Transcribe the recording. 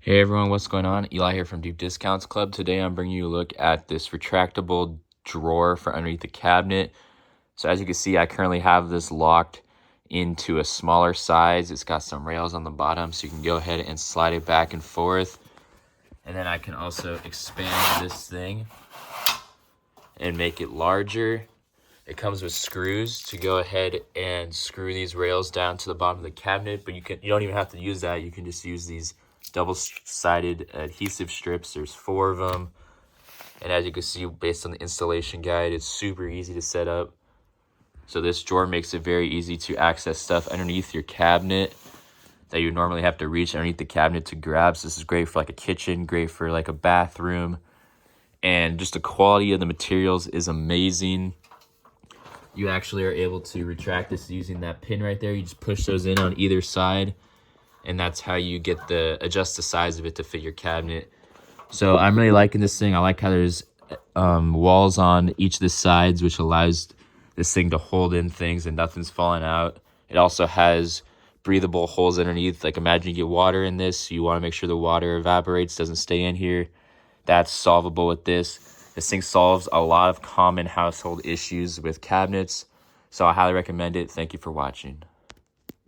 Hey everyone, what's going on? Eli here from Deep Discounts Club. Today I'm bringing you a look at this retractable drawer for underneath the cabinet. So as you can see, I currently have this locked into a smaller size. It's got some rails on the bottom, so you can go ahead and slide it back and forth. And then I can also expand this thing and make it larger. It comes with screws to go ahead and screw these rails down to the bottom of the cabinet, but you don't even have to use that. You can just use these double-sided adhesive strips. There's 4 of them, and as you can see based on the installation guide, it's super easy to set up. So this drawer makes it very easy to access stuff underneath your cabinet that you normally have to reach underneath the cabinet to grab. So this is great for like a kitchen, great for like a bathroom, and just the quality of the materials is amazing. You actually are able to retract this using that pin right there. You just push those in on either side, and that's how you get adjust the size of it to fit your cabinet. So I'm really liking this thing. I like how there's walls on each of the sides, which allows this thing to hold in things and nothing's falling out. It also has breathable holes underneath. Like imagine you get water in this, so you want to make sure the water evaporates, doesn't stay in here. That's solvable with this. This thing solves a lot of common household issues with cabinets, so I highly recommend it. Thank you for watching.